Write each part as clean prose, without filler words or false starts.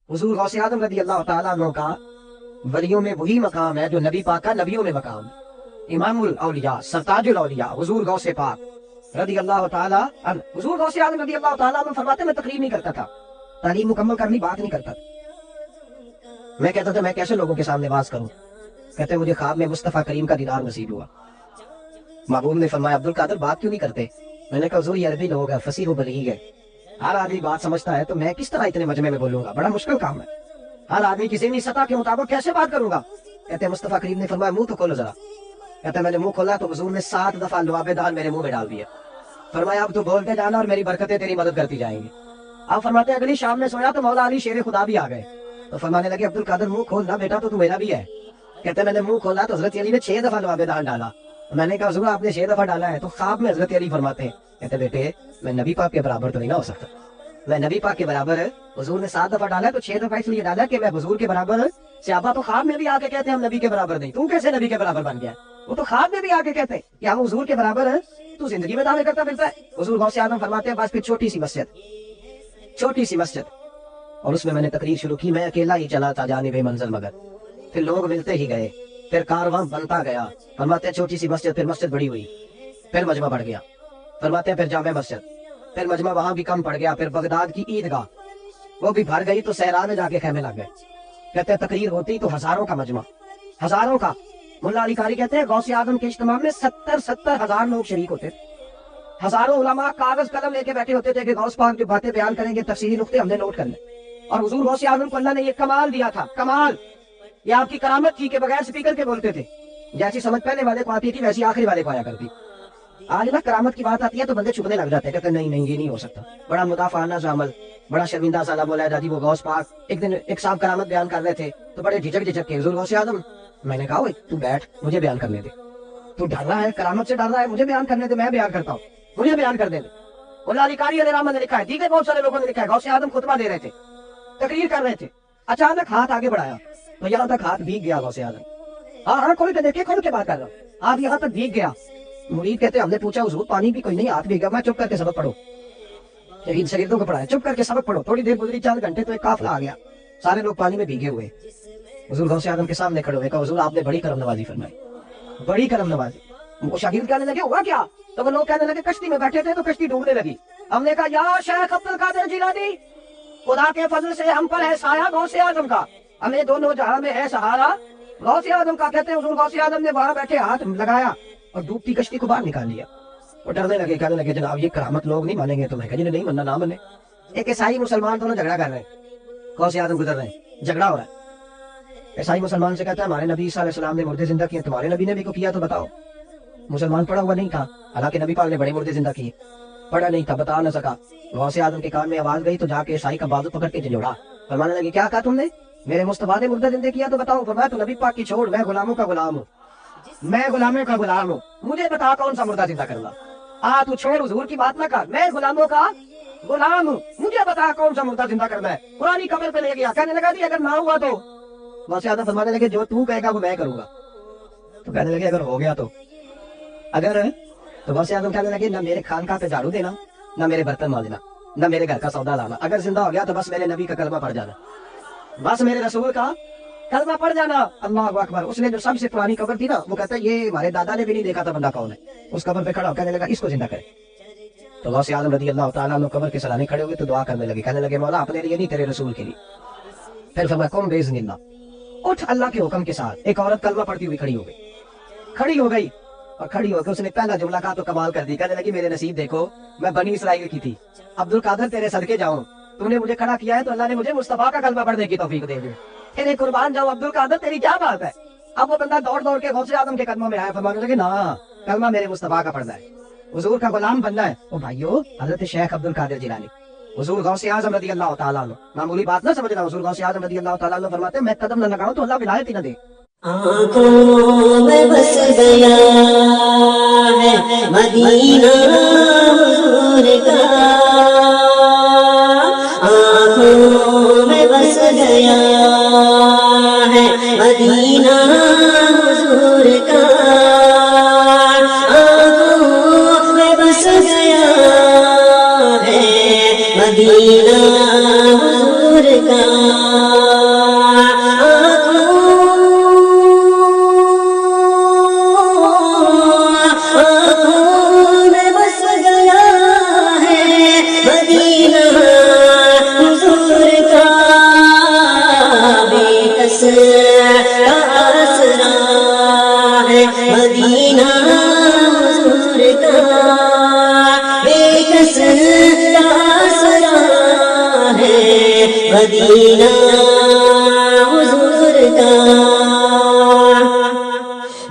हुजूर गौसे आजम रदी अल्लाह ताला अन्हु का वलियों में वही मकाम है जो नबी पाक का नबियों में मकाम है। इमामुल औलिया सरताजुल औलिया हुजूर गौसे पाक रदी अल्लाह ताला अन्हु, हुजूर गौसे आजम रदी अल्लाह ताला अन्हु फरमाते मैं तकरीर नहीं करता था, तालीम मुकम्मल करनी बात नहीं करता था। मैं कहता था मैं कैसे लोगों के सामने बात करूं। कहते मुझे ख्वाब में मुस्तफा करीम का दीदार नसीब हुआ। महबूब ने फरमाया अब्दुल कादिर बात क्यों नहीं करते। मैंने कहा हुजूर ये अरबी लोग है, फसीह व बलीग है, हर आदमी बात समझता है, तो मैं किस तरह इतने मजमे में बोलूंगा, बड़ा मुश्किल काम है, हर आदमी की ज़हनी सतह के मुताबिक कैसे बात करूंगा। कहते मुस्तफा करीम ने फरमाया मुंह तो खोलो जरा। कहते मैंने मुंह खोला तो हुजूर ने 7 दफा लुआबे दाल मेरे मुंह में डाल दिया। फरमाया अब तो बोलते जाना और मेरी बरकतें तेरी मदद करती जाएंगी। आप फरमाते अगली शाम में सोया तो मौला अली शेर खुदा भी आ गए, तो फरमाने लगे अब्दुल कादिर मुंह खोल ना बेटा, तो तू मेरा भी है। कहते मैंने मुंह खोला तो हजरत अली ने 6 दफा लुआबे दाल डाला। मैंने कहा हुजूर आपने 6 दफा डाला है, तो ख्वाब में हजरत अली फरमाते हैं, कहते बेटे मैं नबी पाक के बराबर तो नहीं ना हो सकता, मैं नबी पाक के बराबर है। हुजूर ने 7 दफा डाला तो 6 दफा इसलिए डाला कि मैं हुजूर के बराबर है। सहाबा तो ख्वाब में भी आके कहते हैं हम नबी के बराबर नहीं, तू कैसे नबी के बराबर बन गया। वो तो ख्वाब में भी आके कहते हैं कि हम हुजूर के बराबर है, तू जिंदगी में दावे करता फिरता है। हुजूर गौसे आजम फरमाते हैं बस फिर छोटी सी मस्जिद और उसमें मैंने तकरीर शुरू की। मैं अकेला ही चला था जानिबे मंजिल मगर, फिर लोग मिलते ही गए, फिर कारवां बनता गया। फरमाते हैं छोटी सी मस्जिद, फिर मस्जिद बड़ी हुई, फिर मजमा बढ़ गया। फरमाते हैं फिर जामे मस्जिद, फिर मजमा वहां भी कम पड़ गया, फिर बगदाद की ईदगाह वो भी भर गई, तो सहरा में जाके खेमे लग गए। कहते हैं तकरीर होती तो हजारों का मजमा, हजारों का। मुल्ला अली कारी कहते हैं गौसे आजम के इज्तिमा में 70 हजार लोग शरीक होते थे। हजारों उलमा कागज कलम लेके बैठे होते थे कि गौस पाक जो बातें बयान करेंगे तफसीली नुक्ते हमने नोट करने। और हुजूर गौसे आजम को अल्लाह ने ये कमाल दिया था, कमाल, ये आपकी करामत थी कि बगैर स्पीकर के बोलते थे। जैसी समझ पहले वाले को आती थी वैसी आखिरी वाले को आया करती। आज ना करामत की बात आती है तो बंदे चुभने लग जाते हैं, कहते नहीं ये नहीं हो सकता, बड़ा मुदाफाना सा अमल, बड़ा शर्मिंदा सा बोला है दादी वो गौस पाक। एक दिन एक साहब करामत बयान कर रहे थे तो बड़े झिझक के हुजूर गौसे आजम, मैंने कहा तू बैठ मुझे बयान करने दे, तू डर रहा है करामत से डर रहा है, मुझे बयान करने दे, मैं बयान करता हूँ, मुझे बयान कर दे। मुल्ला अली कारी अलैहिर्रहमत ने लिखा है, दीगर बहुत सारे लोगों ने लिखा है गौसे आजम खुतबा दे रहे थे, तकरीर कर रहे थे, अचानक हाथ आगे बढ़ाया तो यहाँ तक हाथ भीग गया गौसे आजम। हाँ खोल के देखे, खोल के बात कर रहा हूँ, हाथ यहाँ तक भीग गया। मुरीद कहते हमने पूछा हुजूर पानी भी कोई नहीं, हाथ भीग गया। मैं चुप करके सबक पढ़ो, शहीद शरीदों को पढ़ाया, चुप करके सबक पढ़ो। थोड़ी देर गुजरी 4 घंटे तो एक काफिला आ गया, सारे लोग पानी में भीगे हुए। हुजूर गौसे आजम के सामने खड़े हुए, कहा हुजूर आपने बड़ी करम नवाजी फरमाई, बड़ी करम नवाजी। वो शागिर्द कहने लगे हुआ क्या, तो वो लोग कहने लगे कश्ती में बैठे थे तो कश्ती डूबने लगी। हमने कहा या शेख अब्दुल कादिर जिलानी, खुदा के फजल से हम पर है साया गौसे आजम का, हमें दोनों जहां में है सहारा गौसे आजम का। कहते हैं हुजूर गौसे आजम ने वहां बैठे हाथ लगाया और डूबती कश्ती को बाहर निकाल लिया। वो डरने लगे, कहने लगे जनाब ये करामत लोग नहीं मानेंगे। तो मैं कहा जिन्हें नहीं मानना ना माने। एक ईसाई मुसलमान दोनों झगड़ा कर रहे हैं, गौसे आजम गुजर रहे हैं, झगड़ा हो रहा है। ईसाई मुसलमान से कहता है हमारे नबी ईसा अलैहिस्सलाम ने मुर्दे जिंदा किए, तुम्हारे नबी ने भी को किया तो बताओ। मुसलमान पढ़ा हुआ नहीं था, हालांकि नबी पाक ने बड़े मुर्दे जिंदा किए, पढ़ा नहीं था, बता न सका। गौसे आजम के कान में आवाज गई तो जाके ईसाई का बाजू पकड़ के झंझोड़ा। फरमाने लगे क्या कहा तुमने, मेरे मुस्तफा ने मुर्दा जिंदा किया तो बताओ। फरमाया तो नबी पाक की छोड़, मैं गुलामों का गुलाम हूँ, मैं गुलामों का गुलाम हूँ, मुझे बता कौन सा मुर्दा जिंदा करना। तू छोड़ हुजूर की बात ना कर, मैं गुलामों का गुलाम हूँ, मुझे बता कौन सा मुर्दा जिंदा करना है। पुरानी कब्र पे ले गया, कहने लगा जी अगर ना हुआ तो। गौसे आजम फरमाने लगे जो तू कहेगा वो मैं करूंगा। तो कहने लगे अगर हो गया तो, अगर तो गौसे आजम कहने लगे ना मेरे खानका पे झाड़ू देना, ना मेरे बर्तन मांजना, ना मेरे घर का सौदा लाना, अगर जिंदा हो गया तो बस मेरे नबी का कलमा पढ़ जाना, बस मेरे रसूल का कलमा पढ़ जाना। अल्लाह अकबर। उसने जो सबसे पुरानी कब्र थी ना, वो कहता है ये हमारे दादा ने भी नहीं देखा था बंदा कौन है। उस कब्र पे खड़ा कहने लगा इसको जिंदा करे। तो गौसे आजम रज़ी अल्लाह ताला अन्हु कब्र के सराहने खड़े हुए तो दुआ करने लगे, कहने लगे मौला अपने लिए नहीं तेरे रसूल के लिए। फिर फरमाया कुम बेइज़्निल्लाह, उठ अल्लाह के हुक्म के साथ। एक औरत कलमा पढ़ती हुई खड़ी हो गई और खड़ी होकर उसने पहला जुमला कहा तो कमाल कर दी। कहने लगी मेरे नसीब देखो, मैं बनी इसराइल की थी, अब्दुल कादिर तेरे सदके जाऊं, तूने मुझे खड़ा किया है तो अल्लाह ने मुझे मुस्तफा का कलमा पढ़ने की तौफीक दे दी। तेरे कुर्बान जाऊं अब्दुल कादिर, तेरी क्या बात है। अब वो बंदा दौड़ के गौसे आजम के कदमों में आया, फरमाने लगे ना कलमा मेरे मुस्तफा का पढ़ना है, हुजूर का गुलाम बनना है। ओ भाइयों, हजरत शेख अब्दुल कादिर जिलानी, हुजूर गौसे आजम रज़ी अल्लाह ताला अन्हु, मामूली बात ना समझना। हुजूर गौसे आजम रज़ी अल्लाह ताला अन्हु फरमाते हैं मैं कदम न लगाऊं तो अल्लाह विलायत ही न दे। आँखों में बस गया है मदीना हुजूर का, आँखों में बस गया है मदीना हुजूर का, आँखों में बस गया है मदीना हुजूर का। مدینہ حضور کا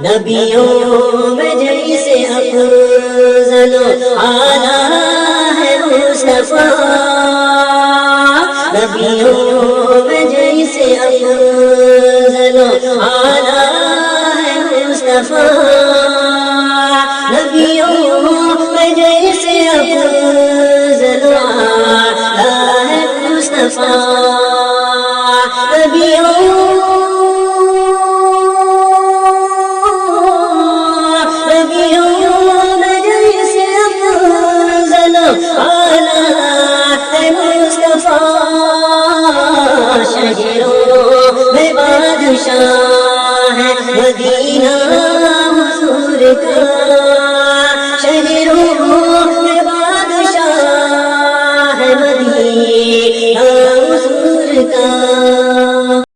نبیوں میں جیسے افضل اعلیٰ ہے مصطفیٰ نبیوں میں جیسے افضل اعلیٰ ہے مصطفیٰ نبیوں میں جیسے افضل اعلیٰ ہے مصطفیٰ شہروں میں بادشاہ ہے مدینہ حضور کا